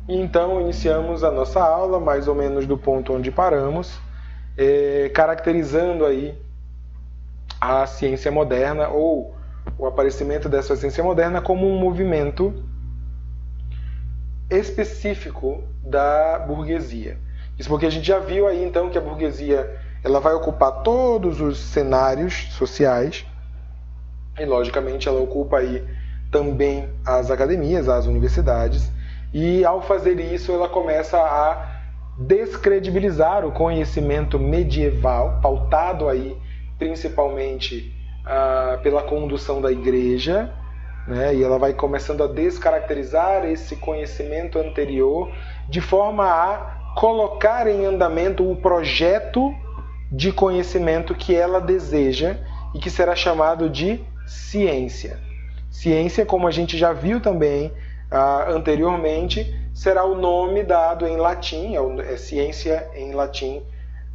E então iniciamos a nossa aula, mais ou menos do ponto onde paramos, caracterizando aí a ciência moderna, ou o aparecimento dessa ciência moderna, como um movimento específico da burguesia. Isso porque a gente já viu aí então que a burguesia ela vai ocupar todos os cenários sociais e logicamente ela ocupa aí também as academias, as universidades, e ao fazer isso ela começa a descredibilizar o conhecimento medieval, pautado aí principalmente pela condução da igreja, né? E ela vai começando a descaracterizar esse conhecimento anterior de forma a colocar em andamento o projeto de conhecimento que ela deseja e que será chamado de ciência. Ciência, como a gente já viu também anteriormente, será o nome dado em latim, é ciência em latim,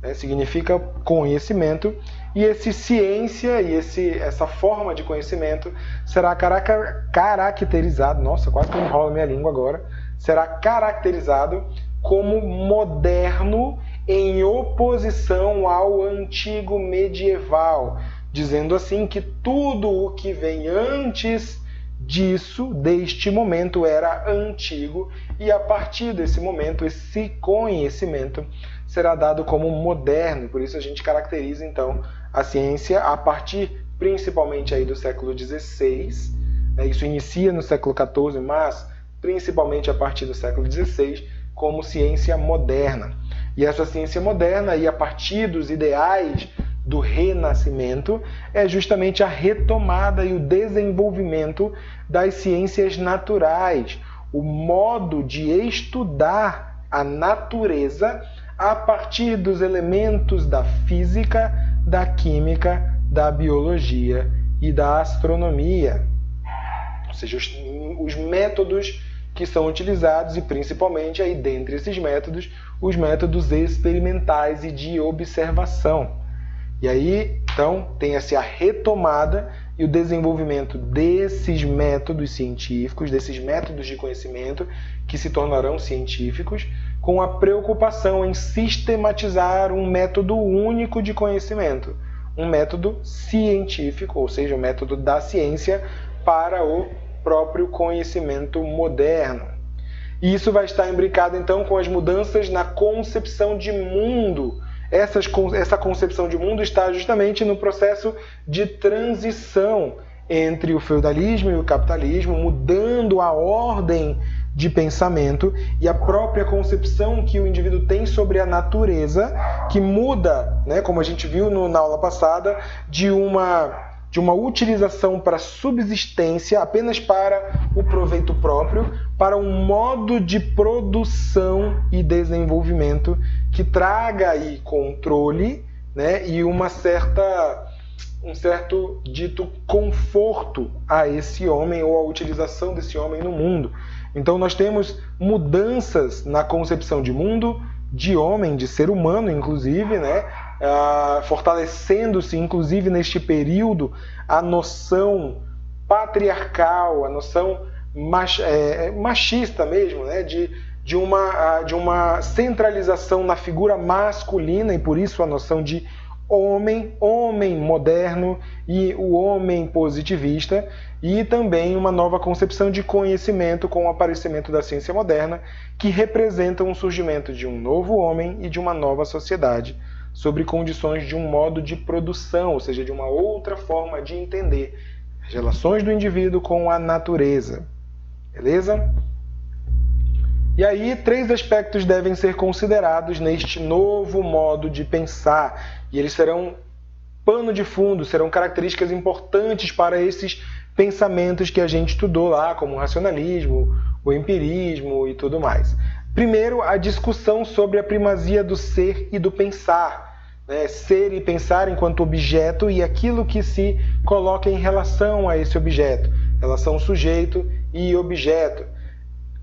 né? Significa conhecimento, e esse ciência e essa forma de conhecimento será caracterizado, nossa, quase que eu enrolo minha língua agora, será caracterizado como moderno em oposição ao antigo medieval, dizendo assim que tudo o que vem antes disso, deste momento, era antigo, e a partir desse momento, esse conhecimento será dado como moderno. Por isso a gente caracteriza então a ciência a partir principalmente aí do século XVI, isso inicia no século XIV, mas principalmente a partir do século XVI, como ciência moderna. E essa ciência moderna, aí, a partir dos ideais do Renascimento, é justamente a retomada e o desenvolvimento das ciências naturais, o modo de estudar a natureza a partir dos elementos da física, da química, da biologia e da astronomia. Ou seja, os métodos que são utilizados, e principalmente aí dentre esses métodos, os métodos experimentais e de observação. E aí, então, tem-se a retomada e o desenvolvimento desses métodos científicos, desses métodos de conhecimento que se tornarão científicos, com a preocupação em sistematizar um método único de conhecimento, um método científico, ou seja, o método da ciência para o próprio conhecimento moderno. E isso vai estar imbricado, então, com as mudanças na concepção de mundo. Essa concepção de mundo está justamente no processo de transição entre o feudalismo e o capitalismo, mudando a ordem de pensamento e a própria concepção que o indivíduo tem sobre a natureza, que muda, né, como a gente viu na aula passada, de uma utilização para subsistência, apenas para o proveito próprio, para um modo de produção e desenvolvimento que traga aí controle, né, e um certo dito conforto a esse homem ou a utilização desse homem no mundo. Então nós temos mudanças na concepção de mundo, de homem, de ser humano, inclusive, né, fortalecendo-se, inclusive, neste período, a noção patriarcal, a noção machista mesmo, né, de uma centralização na figura masculina, e por isso a noção de homem moderno e o homem positivista, e também uma nova concepção de conhecimento com o aparecimento da ciência moderna, que representa um surgimento de um novo homem e de uma nova sociedade, sobre condições de um modo de produção, ou seja, de uma outra forma de entender as relações do indivíduo com a natureza. Beleza? E aí, 3 aspectos devem ser considerados neste novo modo de pensar, e eles serão pano de fundo, serão características importantes para esses pensamentos que a gente estudou lá, como o racionalismo, o empirismo e tudo mais. Primeiro, a discussão sobre a primazia do ser e do pensar, né? Ser e pensar enquanto objeto e aquilo que se coloca em relação a esse objeto, relação sujeito e objeto.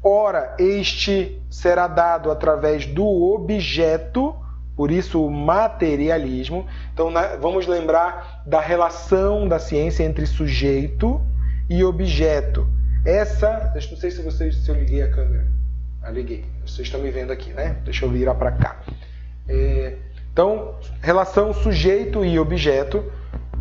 Ora, este será dado através do objeto, por isso o materialismo. Então, vamos lembrar da relação da ciência entre sujeito e objeto. Não sei se eu liguei a câmera. liguei. Vocês estão me vendo aqui, né? Deixa eu virar para cá. Então, relação sujeito e objeto.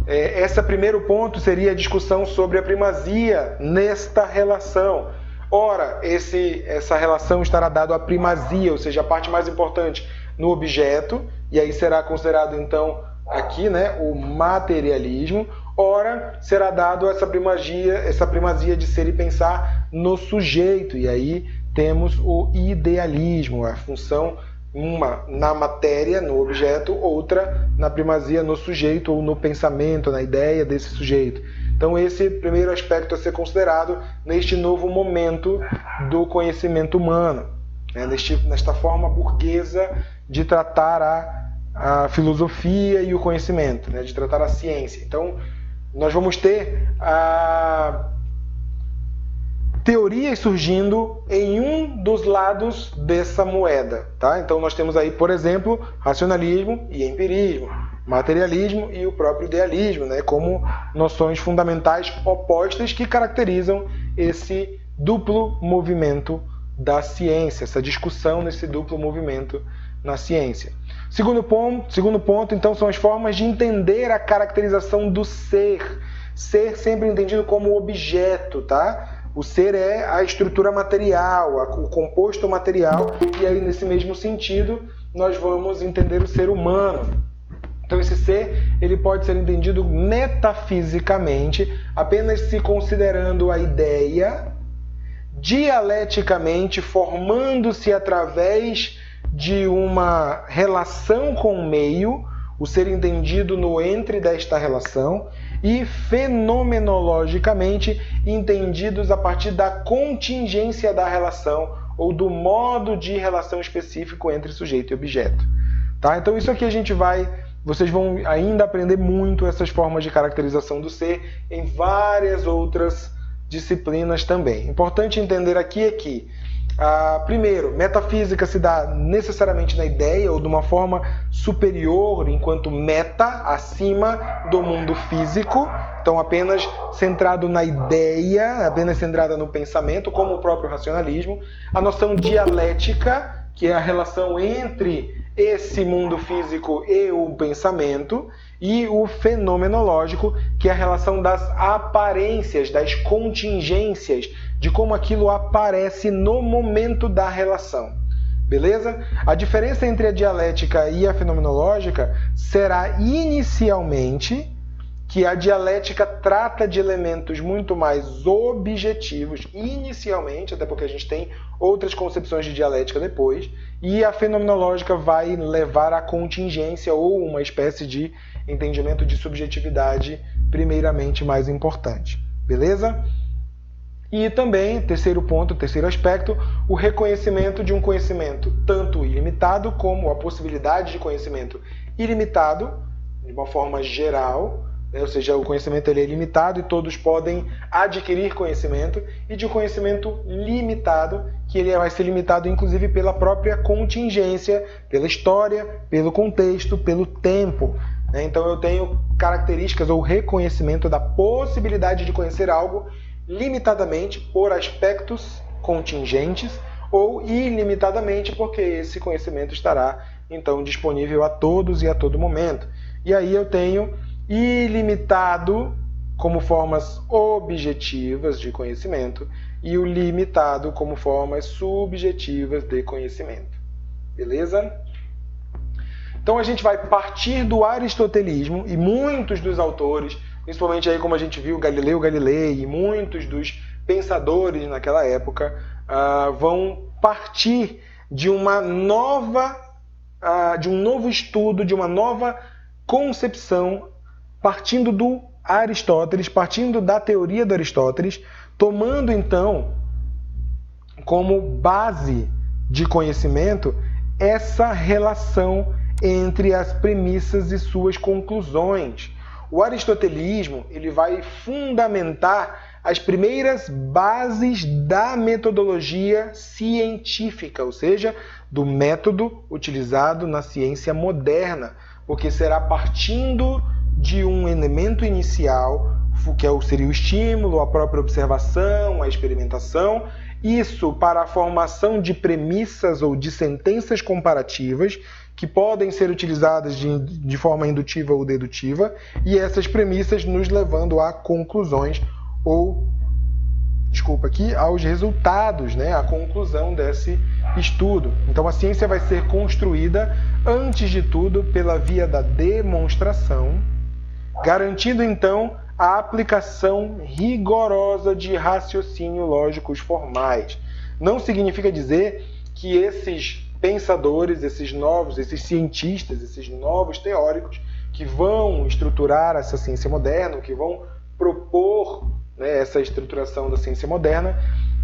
Esse primeiro ponto seria a discussão sobre a primazia nesta relação. Ora, essa relação estará dada à primazia, ou seja, a parte mais importante no objeto, e aí será considerado então aqui, né, o materialismo. Ora, será dado essa primazia de ser e pensar no sujeito, e aí temos o idealismo, a função uma na matéria, no objeto, outra na primazia no sujeito ou no pensamento, na ideia desse sujeito. Então esse primeiro aspecto a ser considerado neste novo momento do conhecimento humano, né? Nesta forma burguesa de tratar a filosofia e o conhecimento, né? De tratar a ciência. Então nós vamos ter teorias surgindo em um dos lados dessa moeda, tá? Então nós temos aí, por exemplo, racionalismo e empirismo, materialismo e o próprio idealismo, né? Como noções fundamentais opostas que caracterizam esse duplo movimento da ciência, essa discussão nesse duplo movimento na ciência. Segundo ponto, então, são as formas de entender a caracterização do ser. Ser sempre entendido como objeto, tá? O ser é a estrutura material, o composto material, e aí nesse mesmo sentido nós vamos entender o ser humano. Então esse ser ele pode ser entendido metafisicamente, apenas se considerando a ideia, dialeticamente formando-se através de uma relação com o meio, o ser entendido no entre desta relação, e fenomenologicamente entendidos a partir da contingência da relação ou do modo de relação específico entre sujeito e objeto. Tá? Então isso aqui vocês vão ainda aprender muito essas formas de caracterização do ser em várias outras disciplinas também. Importante entender aqui é que primeiro, metafísica se dá necessariamente na ideia ou de uma forma superior, enquanto meta, acima do mundo físico, então apenas centrado na ideia, apenas centrada no pensamento, como o próprio racionalismo. A noção dialética, que é a relação entre esse mundo físico e o pensamento, e o fenomenológico, que é a relação das aparências, das contingências, de como aquilo aparece no momento da relação. Beleza? A diferença entre a dialética e a fenomenológica será inicialmente que a dialética trata de elementos muito mais objetivos, inicialmente, até porque a gente tem outras concepções de dialética depois, e a fenomenológica vai levar à contingência ou uma espécie de entendimento de subjetividade primeiramente mais importante. Beleza? E também, terceiro aspecto, o reconhecimento de um conhecimento tanto ilimitado como a possibilidade de conhecimento ilimitado, de uma forma geral, né? Ou seja, o conhecimento ele é limitado e todos podem adquirir conhecimento, e de um conhecimento limitado, que ele vai ser limitado inclusive pela própria contingência, pela história, pelo contexto, pelo tempo. Então eu tenho características ou reconhecimento da possibilidade de conhecer algo limitadamente por aspectos contingentes ou ilimitadamente porque esse conhecimento estará então disponível a todos e a todo momento. E aí eu tenho ilimitado como formas objetivas de conhecimento e o limitado como formas subjetivas de conhecimento. Beleza? Então a gente vai partir do aristotelismo e muitos dos autores, principalmente aí como a gente viu Galileu Galilei e muitos dos pensadores naquela época, vão partir de um novo estudo, de uma nova concepção, partindo do Aristóteles, partindo da teoria do Aristóteles, tomando então como base de conhecimento essa relação entre as premissas e suas conclusões. O aristotelismo ele vai fundamentar as primeiras bases da metodologia científica, ou seja, do método utilizado na ciência moderna, porque será partindo de um elemento inicial, que seria o estímulo, a própria observação, a experimentação, Isso para a formação de premissas ou de sentenças comparativas que podem ser utilizadas de forma indutiva ou dedutiva, e essas premissas nos levando a conclusões aos resultados, né, a conclusão desse estudo. Então a ciência vai ser construída, antes de tudo, pela via da demonstração, garantindo então a aplicação rigorosa de raciocínio lógicos formais. Não significa dizer que esses pensadores, esses cientistas, esses novos teóricos que vão estruturar essa ciência moderna, que vão propor, né, essa estruturação da ciência moderna,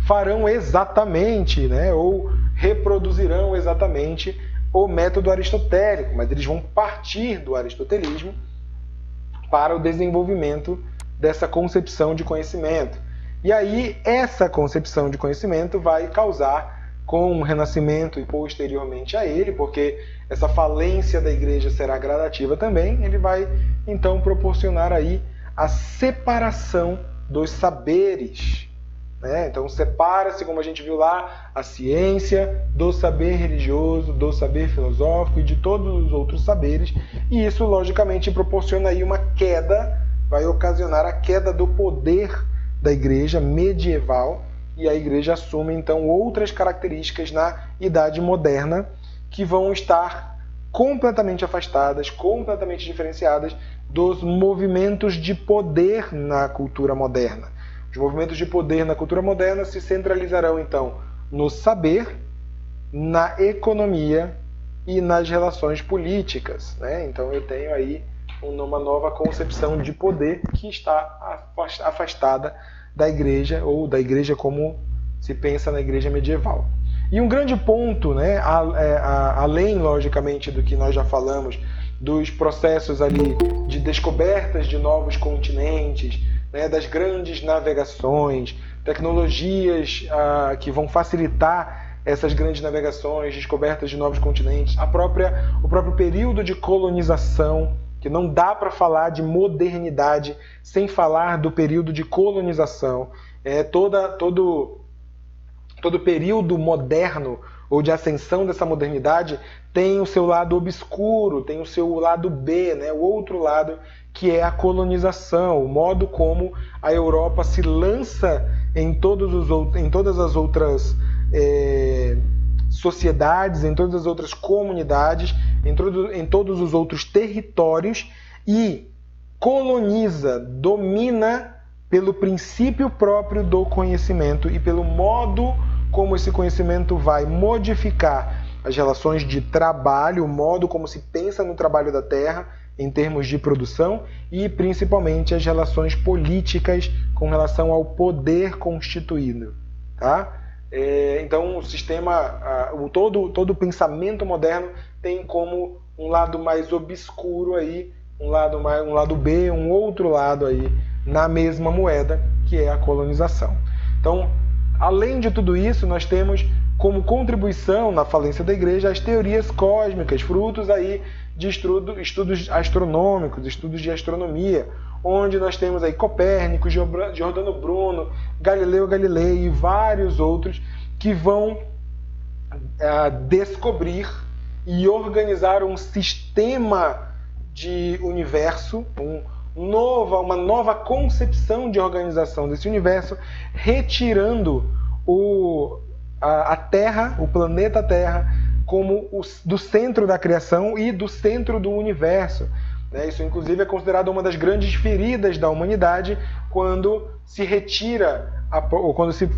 farão exatamente, né, ou reproduzirão exatamente o método aristotélico, mas eles vão partir do aristotelismo para o desenvolvimento dessa concepção de conhecimento. E aí, essa concepção de conhecimento vai causar, com o Renascimento e posteriormente a ele, porque essa falência da igreja será gradativa também, ele vai então proporcionar aí a separação dos saberes, né? Então separa-se, como a gente viu lá, a ciência do saber religioso, do saber filosófico e de todos os outros saberes, e isso logicamente proporciona aí uma queda, vai ocasionar a queda do poder da igreja medieval, e a igreja assume então outras características na Idade Moderna que vão estar completamente afastadas, completamente diferenciadas dos movimentos de poder na cultura moderna. Os movimentos de poder na cultura moderna se centralizarão então no saber, na economia e nas relações políticas, né? Então eu tenho aí uma nova concepção de poder que está afastada da igreja, ou da igreja como se pensa na igreja medieval. E um grande ponto, né, além, logicamente, do que nós já falamos, dos processos ali de descobertas de novos continentes, né, das grandes navegações, tecnologias que vão facilitar essas grandes navegações, descobertas de novos continentes, o próprio período de colonização, que não dá para falar de modernidade sem falar do período de colonização. Todo período moderno ou de ascensão dessa modernidade tem o seu lado obscuro, tem o seu lado B, né? O outro lado, que é a colonização, o modo como a Europa se lança em todas as outras sociedades, em todas as outras comunidades, em todos os outros territórios, e coloniza, domina pelo princípio próprio do conhecimento e pelo modo como esse conhecimento vai modificar as relações de trabalho, o modo como se pensa no trabalho da terra em termos de produção, e principalmente as relações políticas com relação ao poder constituído, tá? Então o sistema, todo o pensamento moderno tem como um lado mais obscuro aí, um lado B, um outro lado aí na mesma moeda, que é a colonização. Então, além de tudo isso, nós temos como contribuição na falência da igreja as teorias cósmicas, frutos aí de estudos astronômicos, estudos de astronomia, onde nós temos aí Copérnico, Giordano Bruno, Galileu Galilei e vários outros que vão descobrir e organizar um sistema de universo, uma nova concepção de organização desse universo, retirando a Terra, o planeta Terra, como do centro da criação e do centro do universo. Isso, inclusive, é considerado uma das grandes feridas da humanidade quando se retira, ou quando se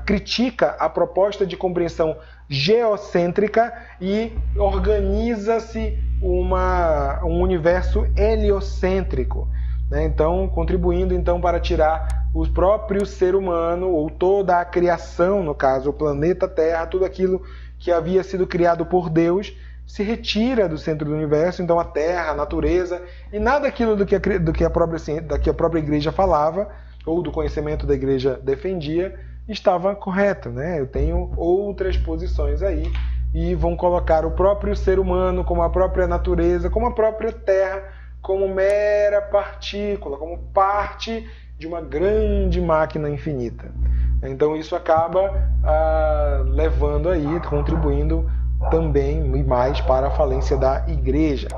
critica a proposta de compreensão geocêntrica e organiza-se um universo heliocêntrico, né? Então, contribuindo então para tirar o próprio ser humano, ou toda a criação, no caso, o planeta Terra, tudo aquilo que havia sido criado por Deus, se retira do centro do universo. Então a Terra, a natureza, e nada daquilo do que a própria igreja falava, ou do conhecimento da igreja defendia, estava correto, né? Eu tenho outras posições aí, e vão colocar o próprio ser humano, como a própria natureza, como a própria Terra, como mera partícula, como parte de uma grande máquina infinita. Então isso acaba levando aí, contribuindo também e mais para a falência da igreja.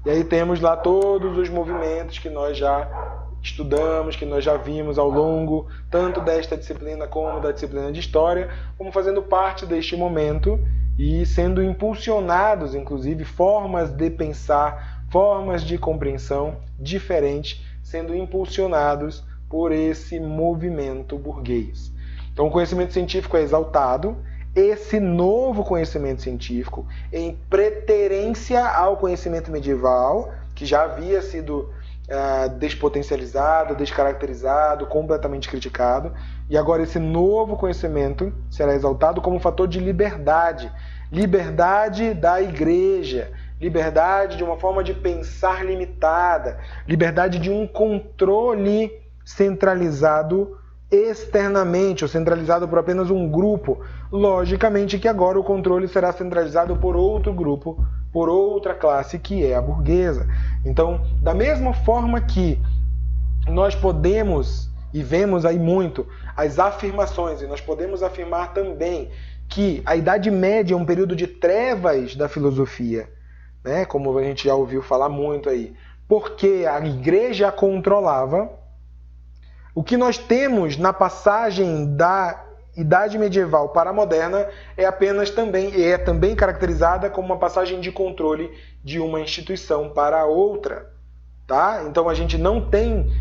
E aí temos lá todos os movimentos que nós já estudamos, que nós já vimos ao longo tanto desta disciplina como da disciplina de História, como fazendo parte deste momento e sendo impulsionados, inclusive, formas de pensar, formas de compreensão diferentes, sendo impulsionados por esse movimento burguês. Então o conhecimento científico é exaltado, esse novo conhecimento científico, em preterência ao conhecimento medieval, que já havia sido despotencializado, descaracterizado, completamente criticado, e agora esse novo conhecimento será exaltado como um fator de liberdade, liberdade da igreja, liberdade de uma forma de pensar limitada, liberdade de um controle centralizado externamente, ou centralizado por apenas um grupo. Logicamente que agora o controle será centralizado por outro grupo, por outra classe, que é a burguesa. Então, da mesma forma que nós podemos, e vemos aí muito, as afirmações, e nós podemos afirmar também que a Idade Média é um período de trevas da filosofia, né? Como a gente já ouviu falar muito aí, porque a igreja a controlava. O que nós temos na passagem da Idade Medieval para a Moderna é também caracterizada como uma passagem de controle de uma instituição para outra, tá? Então a gente não tem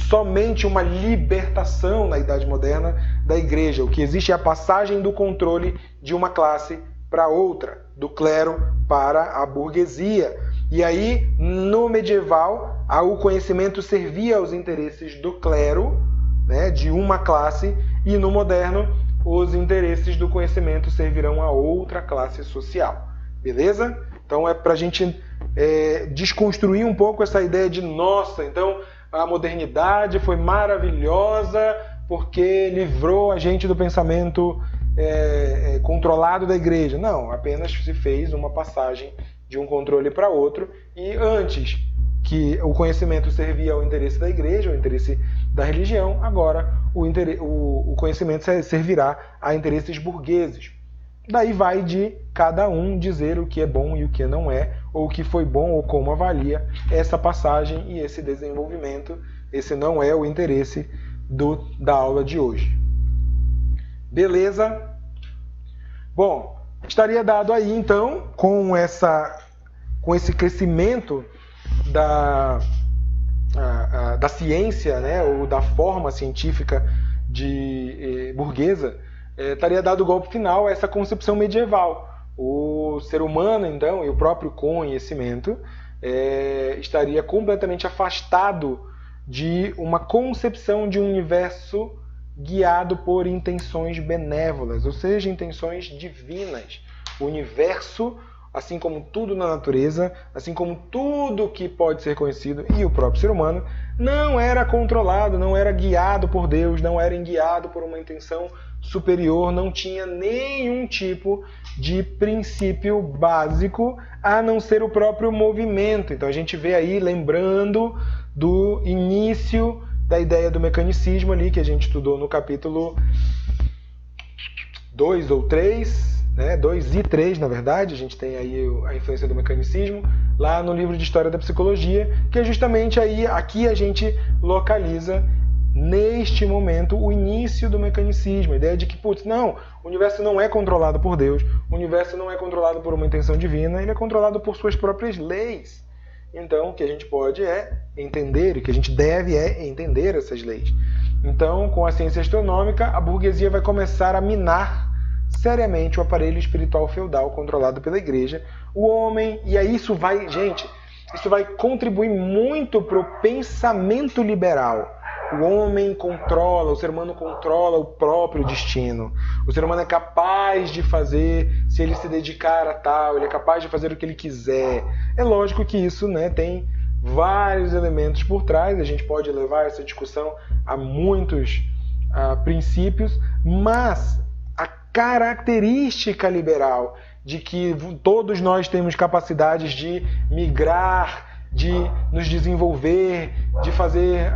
somente uma libertação na Idade Moderna da igreja. O que existe é a passagem do controle de uma classe para outra, do clero para a burguesia. E aí, no medieval, o conhecimento servia aos interesses do clero, né, de uma classe, e no moderno, os interesses do conhecimento servirão a outra classe social. Beleza? Então é para a gente desconstruir um pouco essa ideia de, nossa, então a modernidade foi maravilhosa porque livrou a gente do pensamento controlado da igreja. Não, apenas se fez uma passagem de um controle para outro, e antes que o conhecimento servia ao interesse da igreja, ao interesse da religião, agora o conhecimento servirá a interesses burgueses. Daí vai de cada um dizer o que é bom e o que não é, ou o que foi bom ou como avalia essa passagem e esse desenvolvimento. Esse não é o interesse da aula de hoje. Beleza? Bom, estaria dado aí, então, com esse crescimento da ciência, né, ou da forma científica burguesa, estaria dado o golpe final a essa concepção medieval. O ser humano, então, e o próprio conhecimento estaria completamente afastado de uma concepção de um universo guiado por intenções benévolas, ou seja, intenções divinas. O universo, assim como tudo na natureza, assim como tudo que pode ser conhecido, e o próprio ser humano, não era controlado, não era guiado por Deus, não era guiado por uma intenção superior, não tinha nenhum tipo de princípio básico, a não ser o próprio movimento. Então a gente vê aí, lembrando do início da ideia do mecanicismo ali, que a gente estudou no capítulo 2 ou 3, né? 2 e 3, na verdade, a gente tem aí a influência do mecanicismo, lá no livro de História da Psicologia, que é justamente aí, aqui a gente localiza, neste momento, o início do mecanicismo, a ideia de que, putz, não, o universo não é controlado por Deus, o universo não é controlado por uma intenção divina, ele é controlado por suas próprias leis. Então, o que a gente pode entender, e que a gente deve entender essas leis. Então, com a ciência astronômica, a burguesia vai começar a minar seriamente o aparelho espiritual feudal controlado pela igreja. O homem, e aí isso vai contribuir muito para o pensamento liberal. O homem controla, o ser humano controla o próprio destino. O ser humano é capaz de fazer, se ele se dedicar a tal, ele é capaz de fazer o que ele quiser. É lógico que isso, né, tem vários elementos por trás, a gente pode levar essa discussão a muitos princípios, mas a característica liberal de que todos nós temos capacidades de migrar, de nos desenvolver, de fazer,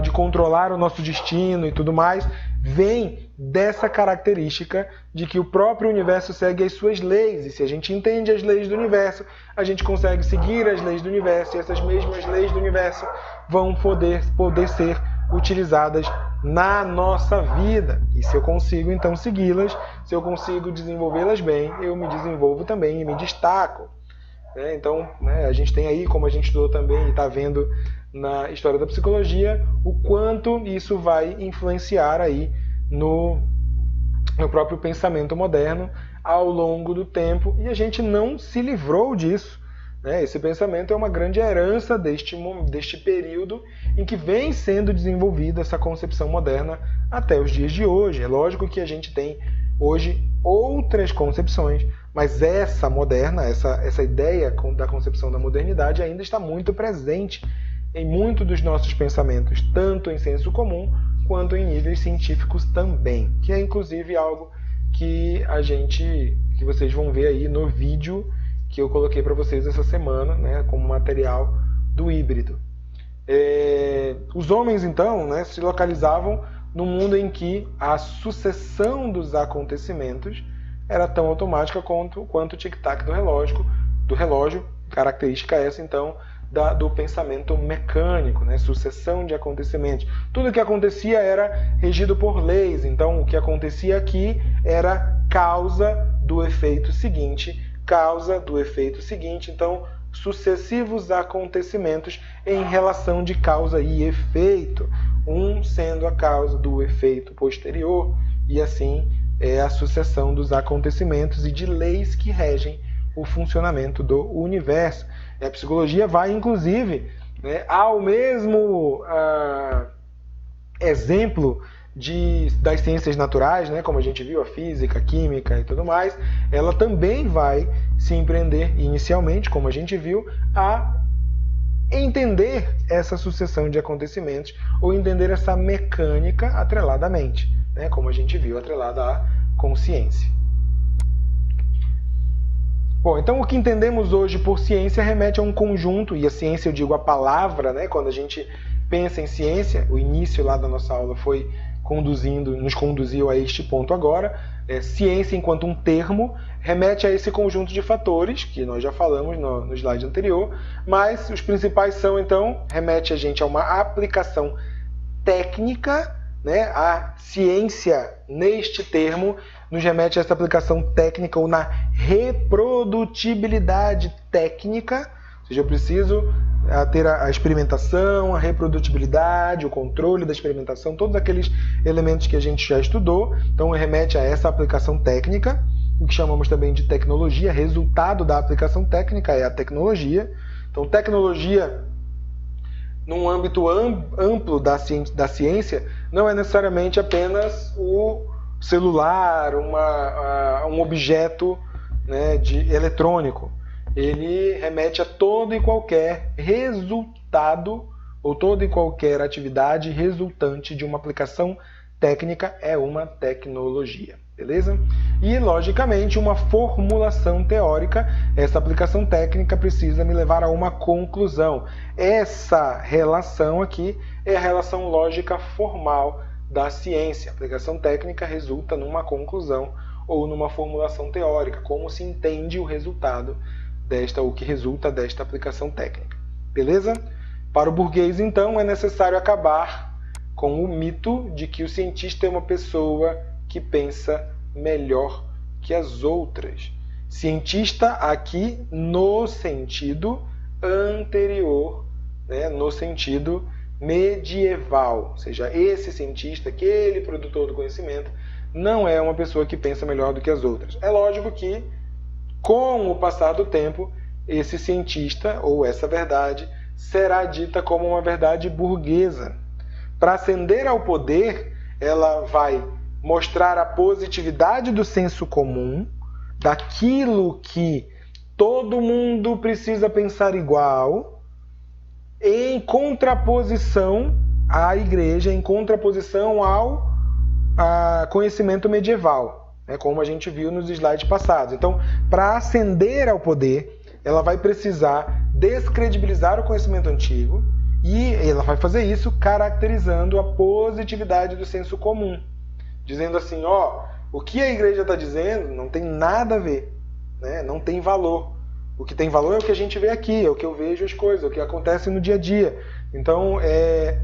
de controlar o nosso destino e tudo mais, vem dessa característica de que o próprio universo segue as suas leis. E se a gente entende as leis do universo, a gente consegue seguir as leis do universo, e essas mesmas leis do universo vão poder ser utilizadas na nossa vida. E se eu consigo, então, segui-las, se eu consigo desenvolvê-las bem, eu me desenvolvo também e me destaco. Então, a gente tem aí, como a gente estudou também e está vendo na história da psicologia, o quanto isso vai influenciar aí no próprio pensamento moderno ao longo do tempo, e a gente não se livrou disso. Esse pensamento é uma grande herança deste período em que vem sendo desenvolvida essa concepção moderna até os dias de hoje. É lógico que a gente tem hoje outras concepções, mas essa moderna, essa ideia da concepção da modernidade ainda está muito presente em muitos dos nossos pensamentos, tanto em senso comum quanto em níveis científicos também, que é inclusive algo que vocês vão ver aí no vídeo que eu coloquei para vocês essa semana, como material do híbrido. Os homens, então, se localizavam num mundo em que a sucessão dos acontecimentos era tão automática quanto o tic-tac do relógio, característica essa, então, do pensamento mecânico, sucessão de acontecimentos. Tudo que acontecia era regido por leis, então o que acontecia aqui era causa do efeito seguinte, então sucessivos acontecimentos em relação de causa e efeito, um sendo a causa do efeito posterior, e assim é a sucessão dos acontecimentos e de leis que regem o funcionamento do universo. A psicologia vai, inclusive, ao mesmo exemplo das ciências naturais, como a gente viu, a física, a química e tudo mais, ela também vai se empreender inicialmente, como a gente viu, a entender essa sucessão de acontecimentos ou entender essa mecânica atrelada à mente, como a gente viu, atrelada à consciência. Bom, então o que entendemos hoje por ciência remete a um conjunto, e a ciência eu digo a palavra, quando a gente pensa em ciência, o início lá da nossa aula nos conduziu a este ponto agora. Ciência enquanto um termo remete a esse conjunto de fatores que nós já falamos no slide anterior, mas os principais são, então, remete a gente a uma aplicação técnica, a ciência neste termo nos remete a essa aplicação técnica ou na reprodutibilidade técnica, ou seja, eu preciso ter a experimentação, a reprodutibilidade, o controle da experimentação, todos aqueles elementos que a gente já estudou. Então remete a essa aplicação técnica, o que chamamos também de tecnologia. Resultado da aplicação técnica é a tecnologia. Então tecnologia, num âmbito amplo da ciência, não é necessariamente apenas o celular, um objeto eletrônico. Ele remete a todo e qualquer resultado ou toda e qualquer atividade resultante de uma aplicação técnica é uma tecnologia, beleza? E, logicamente, uma formulação teórica, essa aplicação técnica precisa me levar a uma conclusão. Essa relação aqui é a relação lógica formal da ciência. A aplicação técnica resulta numa conclusão ou numa formulação teórica, como se entende o resultado o que resulta desta aplicação técnica. Beleza? Para o burguês, então, é necessário acabar com o mito de que o cientista é uma pessoa que pensa melhor que as outras. Cientista aqui no sentido anterior, no sentido medieval. Ou seja, esse cientista, aquele produtor do conhecimento, não é uma pessoa que pensa melhor do que as outras. É lógico que, com o passar do tempo, esse cientista, ou essa verdade, será dita como uma verdade burguesa. Para ascender ao poder, ela vai mostrar a positividade do senso comum, daquilo que todo mundo precisa pensar igual, em contraposição à igreja, em contraposição ao conhecimento medieval, como a gente viu nos slides passados. Então, para ascender ao poder, ela vai precisar descredibilizar o conhecimento antigo, e ela vai fazer isso caracterizando a positividade do senso comum. dizendo assim, ó, o que a igreja está dizendo não tem nada a ver, né? Não tem valor. O que tem valor é o que a gente vê aqui, é o que eu vejo as coisas, é o que acontece no dia a dia. Então,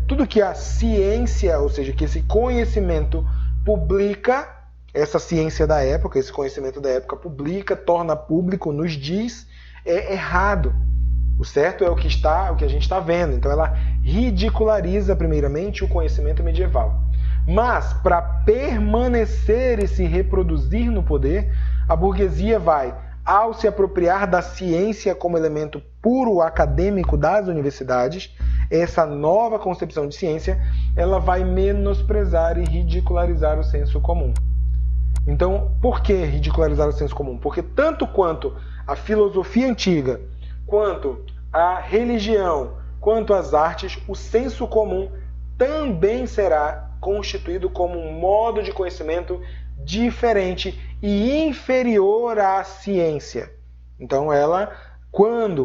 tudo que a ciência, ou seja, que esse conhecimento publica, essa ciência da época, esse conhecimento da época publica, torna público, nos diz, é errado. O certo é o que a gente está vendo. Então ela ridiculariza primeiramente o conhecimento medieval. Mas para permanecer e se reproduzir no poder, a burguesia vai, ao se apropriar da ciência como elemento puro acadêmico das universidades, essa nova concepção de ciência, ela vai menosprezar e ridicularizar o senso comum. Então, por que ridicularizar o senso comum? Porque tanto quanto a filosofia antiga, quanto a religião, quanto as artes, o senso comum também será constituído como um modo de conhecimento diferente e inferior à ciência. Então ela,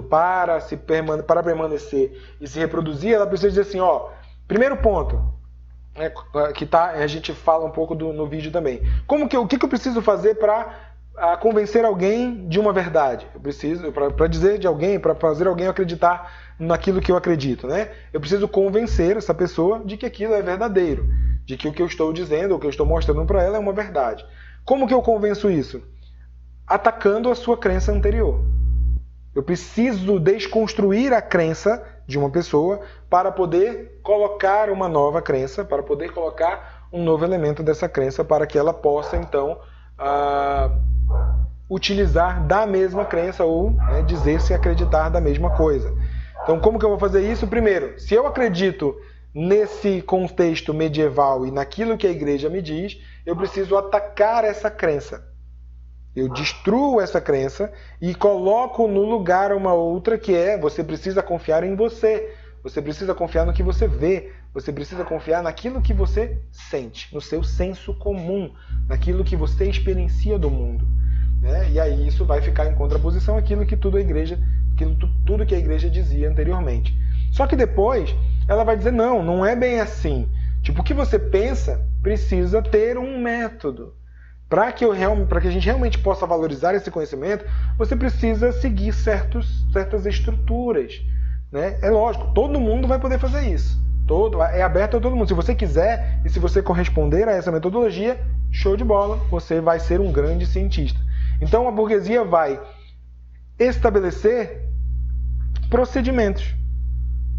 para permanecer e se reproduzir, ela precisa dizer assim, ó, primeiro ponto, a gente fala um pouco no vídeo também. O que eu preciso fazer para convencer alguém de uma verdade? Eu preciso, para dizer de alguém, para fazer alguém acreditar naquilo que eu acredito, né? Eu preciso convencer essa pessoa de que aquilo é verdadeiro, de que o que eu estou dizendo, o que eu estou mostrando para ela é uma verdade. Como que eu convenço isso? Atacando a sua crença anterior. Eu preciso desconstruir a crença de uma pessoa para poder colocar uma nova crença, para poder colocar um novo elemento dessa crença, para que ela possa, então, utilizar da mesma crença ou dizer-se acreditar da mesma coisa. Então, como que eu vou fazer isso? Primeiro, se eu acredito nesse contexto medieval e naquilo que a igreja me diz, eu preciso atacar essa crença. Eu destruo essa crença e coloco no lugar uma outra que você precisa confiar em você. Você precisa confiar no que você vê. Você precisa confiar naquilo que você sente, no seu senso comum, naquilo que você experiencia do mundo. Né? E aí isso vai ficar em contraposição àquilo que tudo que a igreja dizia anteriormente. Só que depois ela vai dizer, não é bem assim. Tipo, o que você pensa precisa ter um método. Para que a gente realmente possa valorizar esse conhecimento, você precisa seguir certas estruturas. Né? É lógico, todo mundo vai poder fazer isso. É aberto a todo mundo. Se você quiser e se você corresponder a essa metodologia, show de bola, você vai ser um grande cientista. Então a burguesia vai estabelecer procedimentos,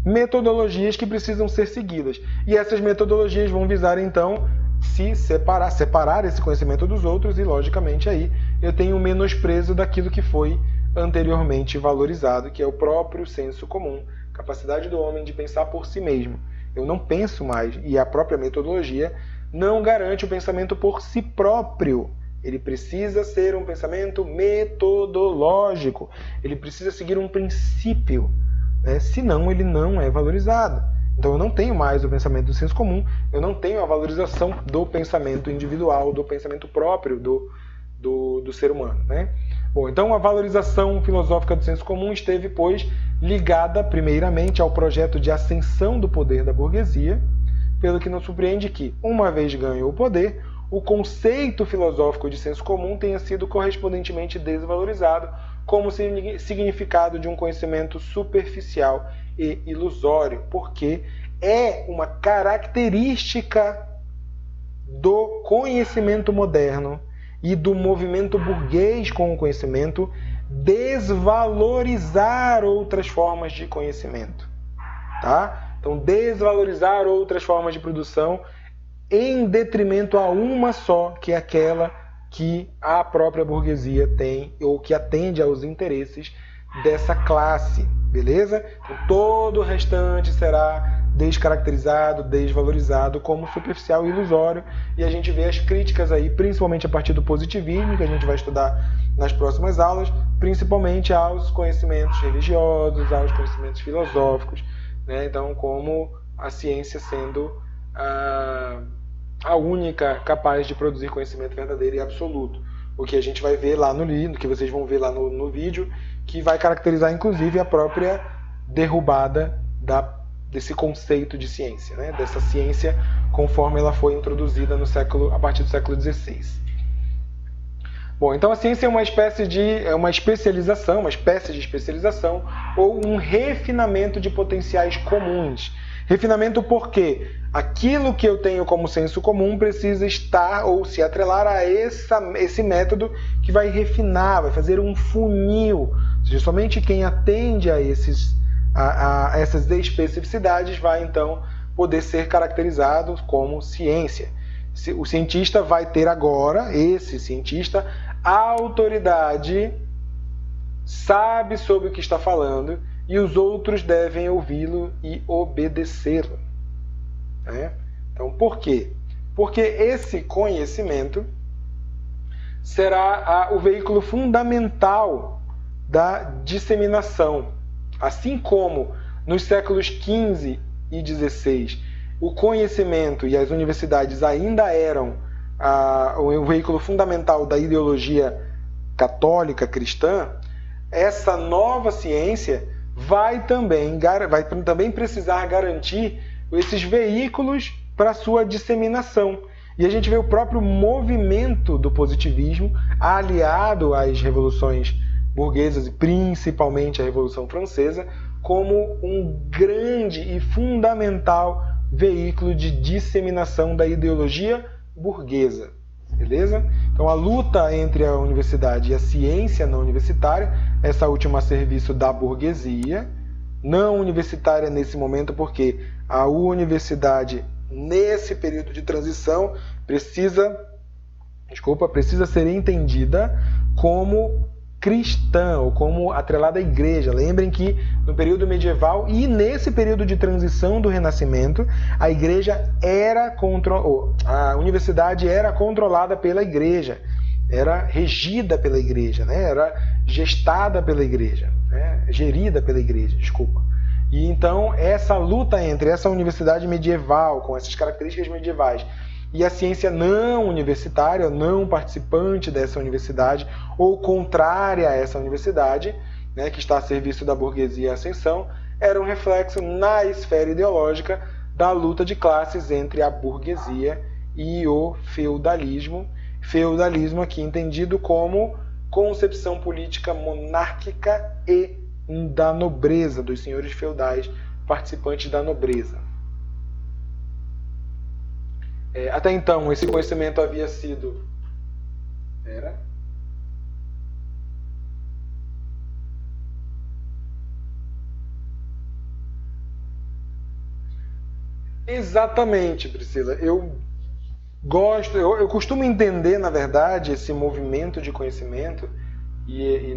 metodologias que precisam ser seguidas. E essas metodologias vão visar, então, separar esse conhecimento dos outros e, logicamente, aí eu tenho um menosprezo daquilo que foi anteriormente valorizado, que é o próprio senso comum, capacidade do homem de pensar por si mesmo. Eu não penso mais, e a própria metodologia não garante o pensamento por si próprio. Ele precisa ser um pensamento metodológico, ele precisa seguir um princípio, né? Senão ele não é valorizado. Então eu não tenho mais o pensamento do senso comum, eu não tenho a valorização do pensamento individual, do pensamento próprio do ser humano. Né? Bom, então a valorização filosófica do senso comum esteve, pois, ligada primeiramente ao projeto de ascensão do poder da burguesia, pelo que não surpreende que, uma vez ganho o poder, o conceito filosófico de senso comum tenha sido correspondentemente desvalorizado como significado de um conhecimento superficial e ilusório, porque é uma característica do conhecimento moderno e do movimento burguês com o conhecimento desvalorizar outras formas de conhecimento. Tá? Então, desvalorizar outras formas de produção em detrimento a uma só, que é aquela que a própria burguesia tem ou que atende aos interesses dessa classe, beleza? Então, todo o restante será descaracterizado, desvalorizado como superficial e ilusório, e a gente vê as críticas aí, principalmente a partir do positivismo, que a gente vai estudar nas próximas aulas, principalmente aos conhecimentos religiosos, aos conhecimentos filosóficos, né? Então, como a ciência sendo a única capaz de produzir conhecimento verdadeiro e absoluto. O que a gente vai ver lá no livro, que vocês vão ver lá no vídeo, que vai caracterizar inclusive a própria derrubada desse conceito de ciência, né? Dessa ciência conforme ela foi introduzida a partir do século XVI. Bom, então a ciência é uma espécie de especialização ou um refinamento de potenciais comuns. Refinamento porque aquilo que eu tenho como senso comum precisa estar ou se atrelar a esse método que vai refinar, vai fazer um funil. Ou seja, somente quem atende a essas especificidades vai então poder ser caracterizado como ciência. O cientista vai ter agora, esse cientista, a autoridade, sabe sobre o que está falando e os outros devem ouvi-lo e obedecê-lo. Né? Então, por quê? Porque esse conhecimento será o veículo fundamental da disseminação. Assim como nos séculos XV e XVI o conhecimento e as universidades ainda eram o veículo fundamental da ideologia católica cristã, essa nova ciência vai também precisar garantir esses veículos para sua disseminação. E a gente vê o próprio movimento do positivismo aliado às revoluções burguesas e principalmente à Revolução Francesa como um grande e fundamental veículo de disseminação da ideologia burguesa. Beleza? Então a luta entre a universidade e a ciência não universitária, essa última a serviço da burguesia, não universitária nesse momento, porque a universidade nesse período de transição precisa ser entendida como cristã ou como atrelada à igreja. Lembrem que no período medieval e nesse período de transição do Renascimento, a igreja a universidade era controlada pela igreja, era regida pela igreja, né? Era gestada pela igreja, né? Gerida pela igreja, desculpa. E então essa luta entre essa universidade medieval, com essas características medievais, e a ciência não universitária, não participante dessa universidade, ou contrária a essa universidade, né, que está a serviço da burguesia e ascensão, era um reflexo na esfera ideológica da luta de classes entre a burguesia e o feudalismo. Feudalismo aqui entendido como concepção política monárquica e da nobreza, dos senhores feudais participantes da nobreza. Até então, esse conhecimento havia sido... Exatamente, Priscila. Eu costumo entender, na verdade, esse movimento de conhecimento, e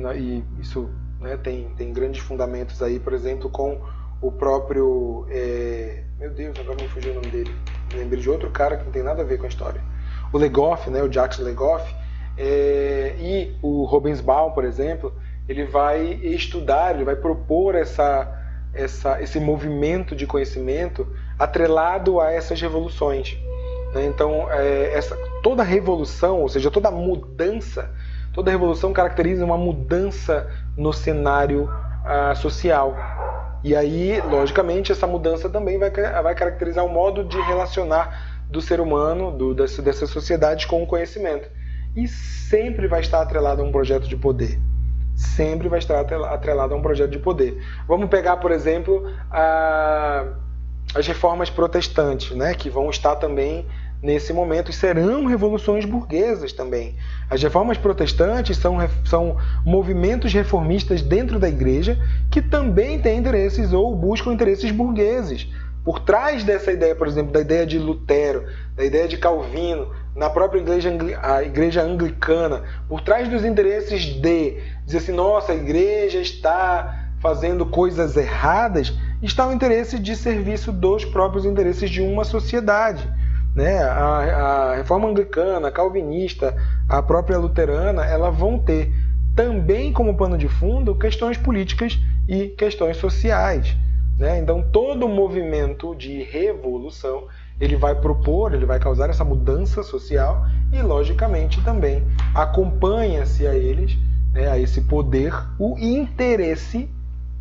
isso, né, tem grandes fundamentos aí, por exemplo, com o próprio... meu Deus, agora me fugiu o nome dele. Me lembrei de outro cara que não tem nada a ver com a história. O Legoff, né, o Jacques Legoff, e o Robensbaum, por exemplo, ele vai estudar, ele vai propor esse movimento de conhecimento atrelado a essas revoluções. Né? Então, toda revolução, ou seja, toda mudança, toda revolução caracteriza uma mudança no cenário social. E aí, logicamente, essa mudança também vai caracterizar o modo de relacionar do ser humano, dessas sociedades com o conhecimento. E sempre vai estar atrelado a um projeto de poder. Sempre vai estar atrelado a um projeto de poder. Vamos pegar, por exemplo, as reformas protestantes, né, que vão estar também nesse momento e serão revoluções burguesas também. As reformas protestantes são movimentos reformistas dentro da igreja que também têm interesses ou buscam interesses burgueses. Por trás dessa ideia, por exemplo, da ideia de Lutero, da ideia de Calvino, na própria igreja anglicana, por trás dos interesses de dizer assim, nossa, a igreja está fazendo coisas erradas, está o interesse de serviço dos próprios interesses de uma sociedade. Né? A reforma anglicana, a calvinista, a própria luterana, elas vão ter também como pano de fundo questões políticas e questões sociais. Né? Então, todo movimento de revolução, ele vai causar essa mudança social e, logicamente, também acompanha-se a eles, né, a esse poder, o interesse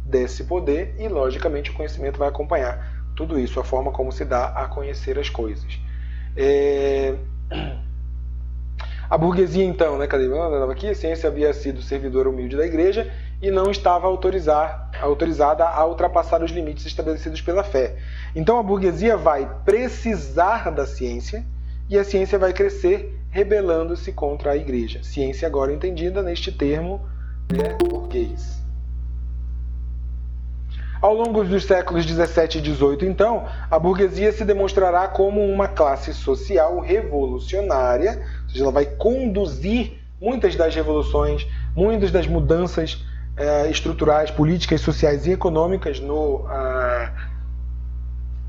desse poder e, logicamente, o conhecimento vai acompanhar tudo isso, a forma como se dá a conhecer as coisas. A burguesia, então, cadê? Aqui, a ciência havia sido servidora humilde da igreja e não estava autorizada a ultrapassar os limites estabelecidos pela fé. Então a burguesia vai precisar da ciência e a ciência vai crescer rebelando-se contra a igreja. Ciência agora entendida neste termo, burguês. Ao longo dos séculos 17 e 18, então, a burguesia se demonstrará como uma classe social revolucionária, ou seja, ela vai conduzir muitas das revoluções, muitas das mudanças estruturais, políticas, sociais e econômicas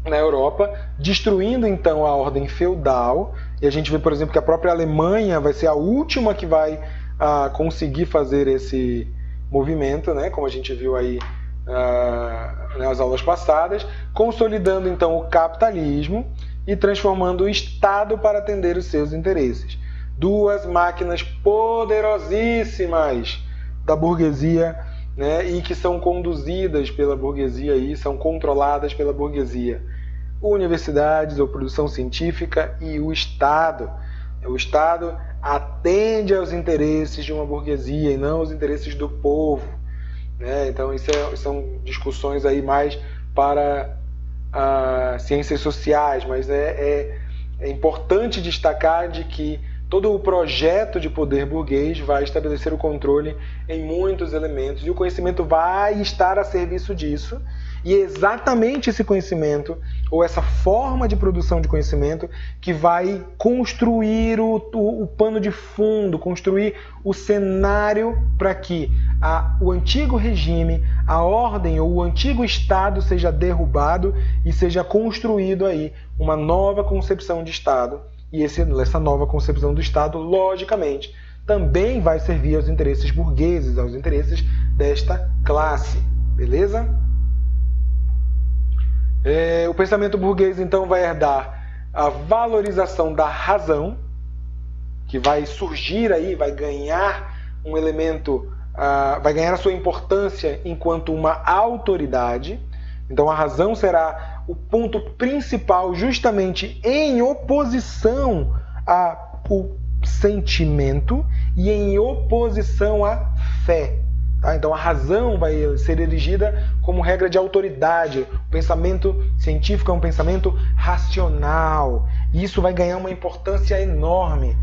na Europa, destruindo então a ordem feudal. E a gente vê, por exemplo, que a própria Alemanha vai ser a última que vai conseguir fazer esse movimento, como a gente viu aí nas aulas passadas, consolidando então o capitalismo e transformando o Estado para atender os seus interesses. Duas máquinas poderosíssimas da burguesia, e que são conduzidas pela burguesia e são controladas pela burguesia. Universidades ou produção científica e o Estado. O Estado atende aos interesses de uma burguesia e não aos interesses do povo. Então, isso são discussões aí mais para ciências sociais, mas é importante destacar de que todo o projeto de poder burguês vai estabelecer o controle em muitos elementos e o conhecimento vai estar a serviço disso. E é exatamente esse conhecimento, ou essa forma de produção de conhecimento, que vai construir o pano de fundo, construir o cenário para que o antigo regime, a ordem ou o antigo Estado seja derrubado e seja construído aí uma nova concepção de Estado. E essa nova concepção do Estado, logicamente, também vai servir aos interesses burgueses, aos interesses desta classe. Beleza? O pensamento burguês, então, vai herdar a valorização da razão, que vai surgir aí, vai ganhar um elemento, vai ganhar a sua importância enquanto uma autoridade. Então a razão será o ponto principal justamente em oposição ao sentimento e em oposição à fé. Tá? Então a razão vai ser erigida como regra de autoridade. O pensamento científico é um pensamento racional. E isso vai ganhar uma importância enorme.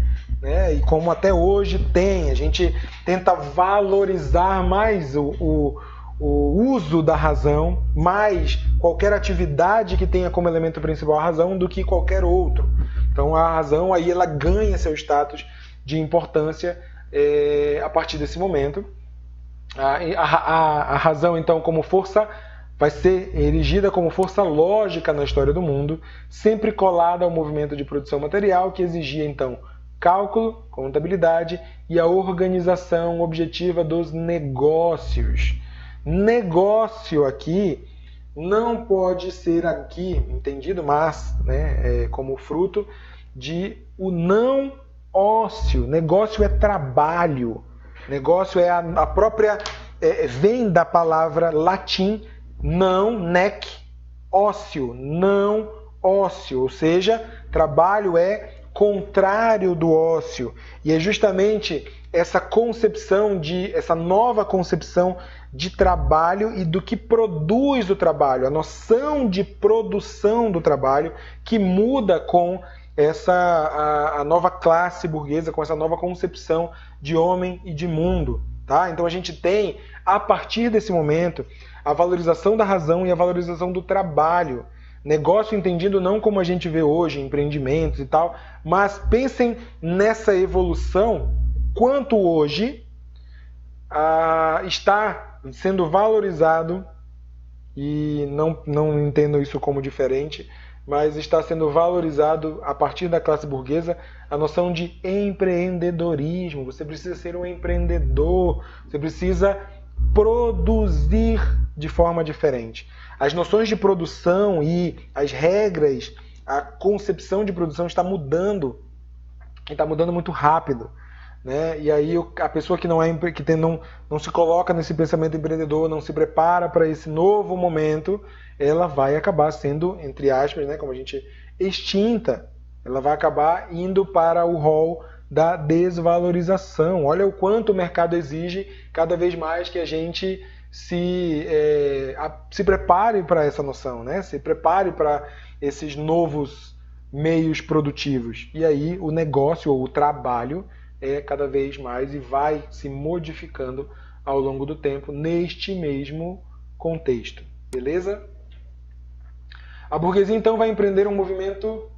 E como até hoje tem, a gente tenta valorizar mais o uso da razão, mais qualquer atividade que tenha como elemento principal a razão do que qualquer outro. Então a razão aí ela ganha seu status de importância a partir desse momento. A razão então como força vai ser erigida como força lógica na história do mundo, sempre colada ao movimento de produção material que exigia então cálculo, contabilidade e a organização objetiva dos negócios. Negócio aqui não pode ser aqui entendido, mas como fruto de o não ócio. Negócio é trabalho. Negócio é a própria... vem da palavra latim não, nec, ócio. Não ócio. Ou seja, trabalho é contrário do ócio. E é justamente essa nova concepção de trabalho e do que produz o trabalho, a noção de produção do trabalho que muda com a nova classe burguesa, com essa nova concepção de homem e de mundo. Tá? Então a gente tem, a partir desse momento, a valorização da razão e a valorização do trabalho. Negócio entendido não como a gente vê hoje, empreendimentos e tal, mas pensem nessa evolução, quanto hoje está sendo valorizado, e não entendo isso como diferente, mas está sendo valorizado a partir da classe burguesa a noção de empreendedorismo. Você precisa ser um empreendedor, você precisa produzir de forma diferente. As noções de produção e as regras, a concepção de produção está mudando, e está mudando muito rápido. né? E aí a pessoa que não se coloca nesse pensamento empreendedor, não se prepara para esse novo momento, ela vai acabar sendo, entre aspas, né, como a gente extinta. Ela vai acabar indo para o rol da desvalorização. Olha o quanto o mercado exige cada vez mais que a gente se prepare para essa noção, né? Se prepare para esses novos meios produtivos. E aí o negócio ou o trabalho é cada vez mais e vai se modificando ao longo do tempo neste mesmo contexto. Beleza? A burguesia então vai empreender um movimento.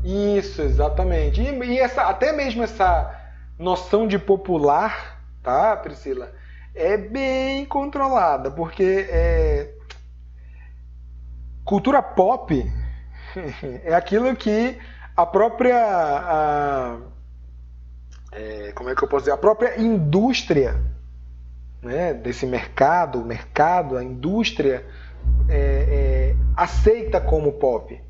Isso, exatamente. E até mesmo essa noção de popular, tá, Priscila? É bem controlada, porque cultura pop é aquilo que a própria. Como é que eu posso dizer? A própria indústria, né, desse mercado, a indústria aceita como pop.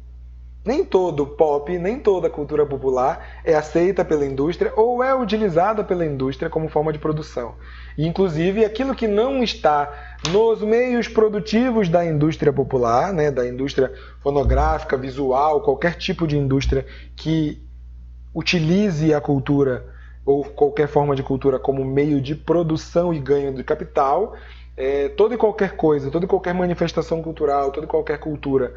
Nem todo pop, nem toda cultura popular é aceita pela indústria ou é utilizada pela indústria como forma de produção. E, inclusive, aquilo que não está nos meios produtivos da indústria popular, né, da indústria fonográfica, visual, qualquer tipo de indústria que utilize a cultura ou qualquer forma de cultura como meio de produção e ganho de capital, toda e qualquer coisa, toda e qualquer manifestação cultural, toda e qualquer cultura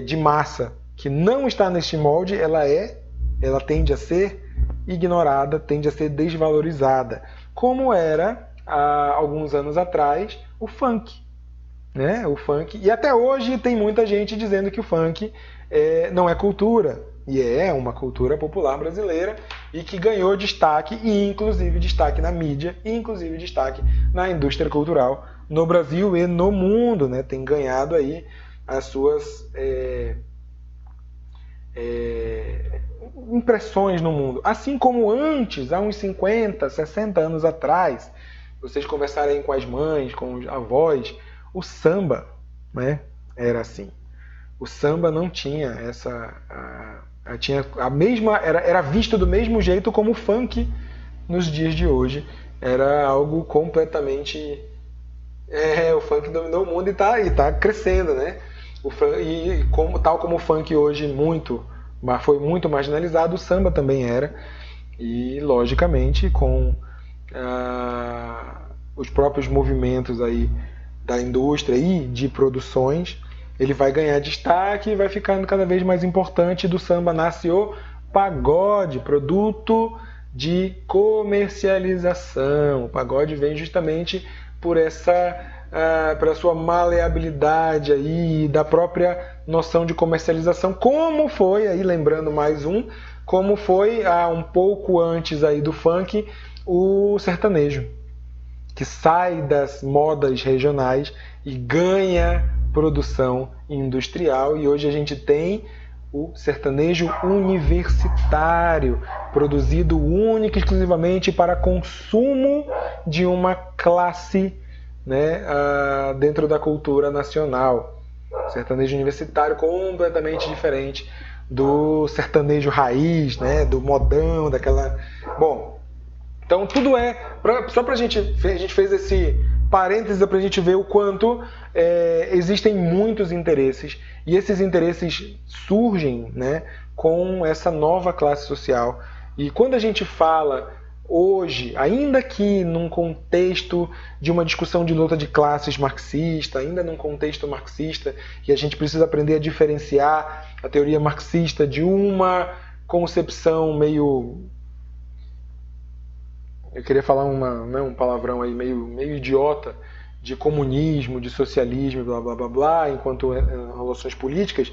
de massa que não está neste molde, ela tende a ser ignorada, tende a ser desvalorizada, como era há alguns anos atrás o funk, né? O funk, e até hoje tem muita gente dizendo que o funk não é cultura, e é uma cultura popular brasileira e que ganhou destaque, e inclusive destaque na mídia, e inclusive destaque na indústria cultural no Brasil e no mundo, né? Tem ganhado aí as suas impressões no mundo. Assim como antes, há uns 50, 60 anos atrás, vocês conversarem com as mães, com os avós, o samba, né, era assim. O samba não tinha tinha a mesma, era visto do mesmo jeito como o funk nos dias de hoje. Era algo completamente o funk dominou o mundo e tá crescendo, né? Tal como o funk hoje foi muito marginalizado, o samba também era. E, logicamente, com os próprios movimentos aí da indústria e de produções, ele vai ganhar destaque e vai ficando cada vez mais importante. Do samba nasce o pagode, produto de comercialização. O pagode vem justamente por pela sua maleabilidade aí, da própria noção de comercialização, como foi, aí lembrando como foi um pouco antes aí do funk, o sertanejo, que sai das modas regionais e ganha produção industrial, e hoje a gente tem o sertanejo universitário, produzido única e exclusivamente para consumo de uma classe, né, dentro da cultura nacional. Sertanejo universitário completamente diferente do sertanejo raiz, né, do modão, daquela... Bom, então tudo só pra gente... A gente fez esse parênteses pra gente ver o quanto existem muitos interesses, e esses interesses surgem, né, com essa nova classe social. E quando a gente fala hoje, ainda que num contexto de uma discussão de luta de classes marxista, ainda num contexto marxista, e a gente precisa aprender a diferenciar a teoria marxista de uma concepção meio... Eu queria falar um palavrão aí meio idiota, de comunismo, de socialismo, blá blá blá blá, enquanto relações políticas.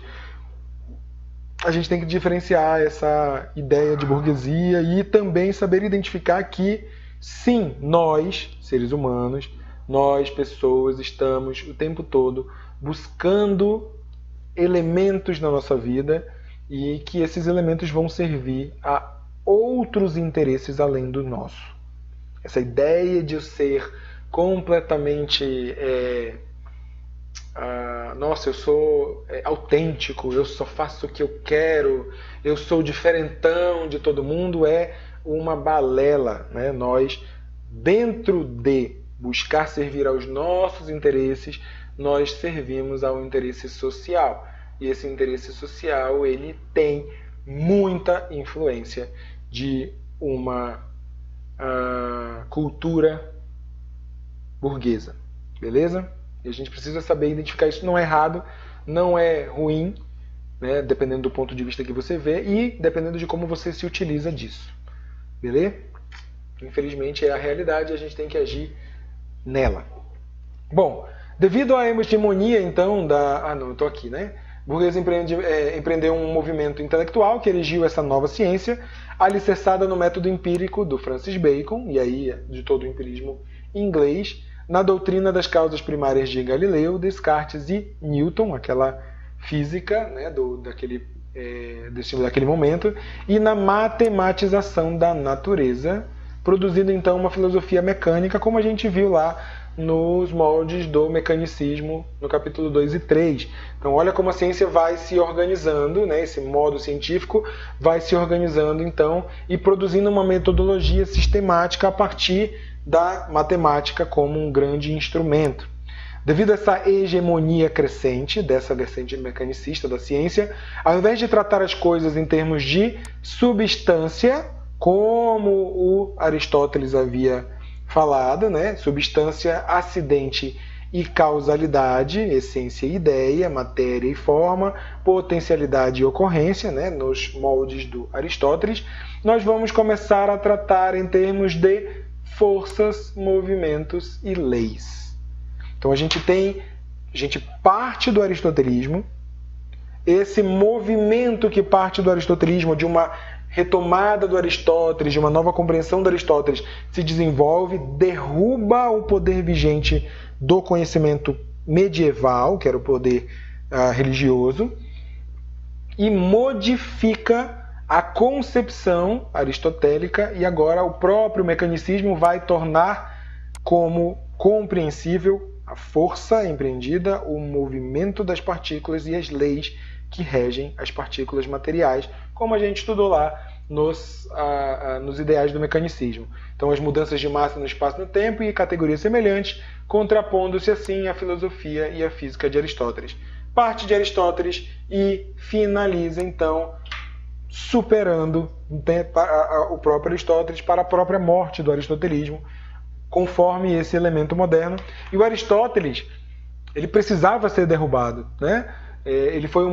A gente tem que diferenciar essa ideia de burguesia e também saber identificar que, sim, nós, seres humanos, nós, pessoas, estamos o tempo todo buscando elementos na nossa vida, e que esses elementos vão servir a outros interesses além do nosso. Essa ideia de ser completamente nossa, eu sou autêntico, eu só faço o que eu quero, eu sou diferentão de todo mundo, é uma balela, né? Nós, dentro de buscar servir aos nossos interesses, nós servimos ao interesse social. E esse interesse social, ele tem muita influência de uma cultura burguesa, beleza? E a gente precisa saber identificar isso. Não é errado, não é ruim, né? Dependendo do ponto de vista que você vê e dependendo de como você se utiliza disso, beleza? Infelizmente é a realidade e a gente tem que agir nela. Bom, devido à hegemonia, então, da... não, eu tô aqui, né? Burguesa empreendeu um movimento intelectual que erigiu essa nova ciência, alicerçada no método empírico do Francis Bacon, e aí de todo o empirismo inglês, na doutrina das causas primárias de Galileu, Descartes e Newton, aquela física, né, daquele momento, e na matematização da natureza, produzindo então uma filosofia mecânica, como a gente viu lá nos moldes do mecanicismo no capítulo 2 e 3. Então olha como a ciência vai se organizando, né? Esse modo científico vai se organizando então e produzindo uma metodologia sistemática a partir da matemática como um grande instrumento. Devido a essa hegemonia crescente dessa vertente mecanicista da ciência, ao invés de tratar as coisas em termos de substância, como o Aristóteles havia falado, né? Substância, acidente e causalidade, essência e ideia, matéria e forma, potencialidade e ocorrência, né? Nos moldes do Aristóteles, nós vamos começar a tratar em termos de forças, movimentos e leis. Então a gente parte do aristotelismo, esse movimento que parte do aristotelismo, de uma retomada do Aristóteles, de uma nova compreensão do Aristóteles, se desenvolve, derruba o poder vigente do conhecimento medieval, que era o poder religioso, e modifica a concepção aristotélica, e agora o próprio mecanicismo vai tornar como compreensível a força empreendida, o movimento das partículas e as leis que regem as partículas materiais, como a gente estudou lá nos ideais do mecanicismo. Então, as mudanças de massa no espaço e no tempo e categorias semelhantes, contrapondo-se assim à filosofia e à física de Aristóteles. Parte de Aristóteles e finaliza, então, superando o próprio Aristóteles para a própria morte do aristotelismo, conforme esse elemento moderno. E o Aristóteles, ele precisava ser derrubado, né? Ele foi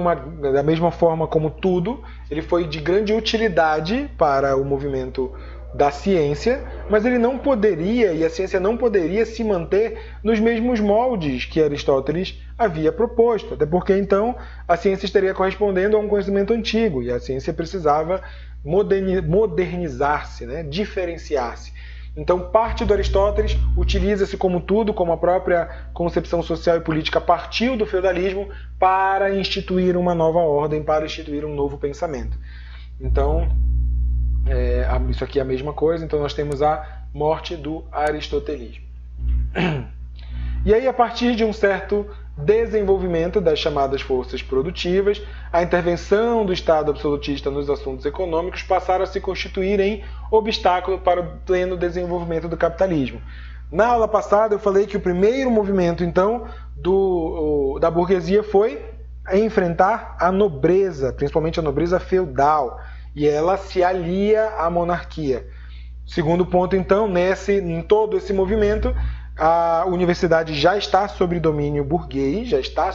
da mesma forma como tudo, ele foi de grande utilidade para o movimento da ciência, mas ele não poderia, e a ciência não poderia se manter nos mesmos moldes que Aristóteles havia proposto, até porque então a ciência estaria correspondendo a um conhecimento antigo, e a ciência precisava modernizar-se, né? Diferenciar-se. Então, parte do Aristóteles utiliza-se como tudo, como a própria concepção social e política partiu do feudalismo para instituir uma nova ordem, para instituir um novo pensamento. Então, isso aqui é a mesma coisa. Então, nós temos a morte do aristotelismo. E aí, a partir de um certo desenvolvimento das chamadas forças produtivas, a intervenção do Estado absolutista nos assuntos econômicos passaram a se constituir em obstáculo para o pleno desenvolvimento do capitalismo. Na aula passada eu falei que o primeiro movimento, então, da burguesia foi enfrentar a nobreza, principalmente a nobreza feudal, e ela se alia à monarquia. Segundo ponto, então, em todo esse movimento, a universidade já está sob domínio burguês, já está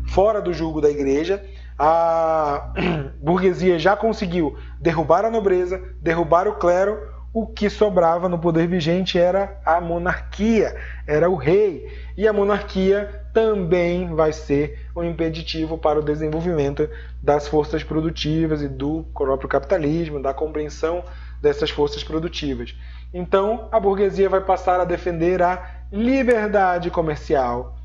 fora do jugo da igreja. A burguesia já conseguiu derrubar a nobreza, derrubar o clero. O que sobrava no poder vigente era a monarquia, era o rei. E a monarquia também vai ser um impeditivo para o desenvolvimento das forças produtivas e do próprio capitalismo, da compreensão dessas forças produtivas. Então, a burguesia vai passar a defender a liberdade comercial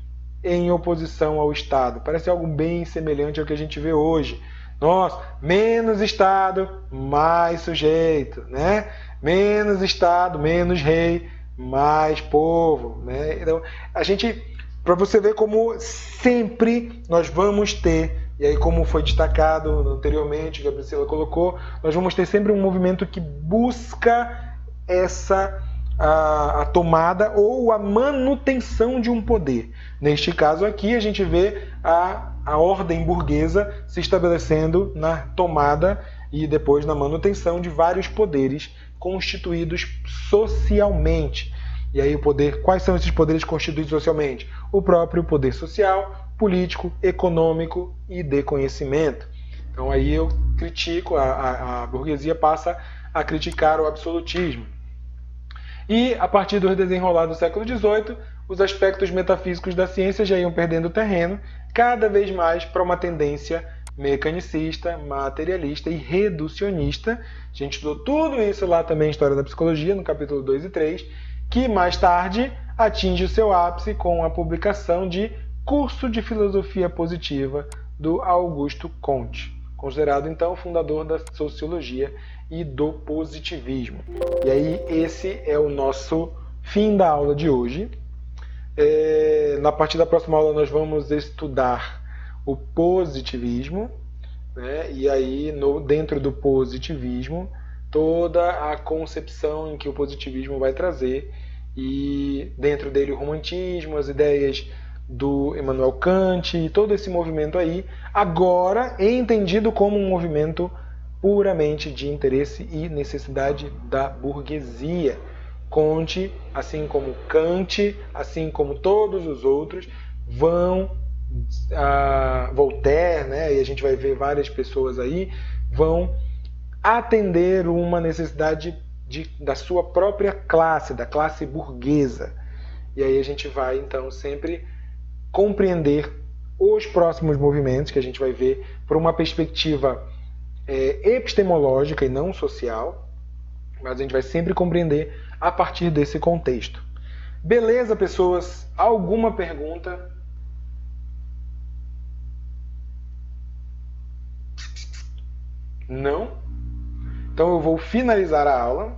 em oposição ao Estado. Parece algo bem semelhante ao que a gente vê hoje. Nossa, menos Estado, mais sujeito, né? Menos Estado, menos rei, mais povo, né? Então, a gente para você ver como sempre nós vamos ter, e aí como foi destacado anteriormente, que a Priscila colocou, nós vamos ter sempre um movimento que busca essa a tomada ou a manutenção de um poder. Neste caso aqui, a gente vê a ordem burguesa se estabelecendo na tomada e depois na manutenção de vários poderes constituídos socialmente. E aí o poder, quais são esses poderes constituídos socialmente? O próprio poder social, político, econômico e de conhecimento. Então aí eu critico, a burguesia passa a criticar o absolutismo. E a partir do desenrolar do século XVIII, os aspectos metafísicos da ciência já iam perdendo terreno, cada vez mais para uma tendência mecanicista, materialista e reducionista. A gente estudou tudo isso lá também em História da Psicologia, no capítulo 2 e 3, que mais tarde atinge o seu ápice com a publicação de Curso de Filosofia Positiva do Augusto Comte, considerado então o fundador da sociologia e do positivismo. E aí esse é o nosso fim da aula de hoje. Na partir da próxima aula nós vamos estudar o positivismo, né? E aí dentro do positivismo toda a concepção em que o positivismo vai trazer, e dentro dele o romantismo, as ideias do Immanuel Kant e todo esse movimento aí, agora é entendido como um movimento puramente de interesse e necessidade da burguesia. Comte, assim como Kant, assim como todos os outros, vão Voltaire, né, e a gente vai ver várias pessoas aí, vão atender uma necessidade da sua própria classe, da classe burguesa. E aí a gente vai, então, sempre compreender os próximos movimentos, que a gente vai ver por uma perspectiva epistemológica e não social, mas a gente vai sempre compreender a partir desse contexto. Beleza, pessoas? Alguma pergunta? Não? Então eu vou finalizar a aula.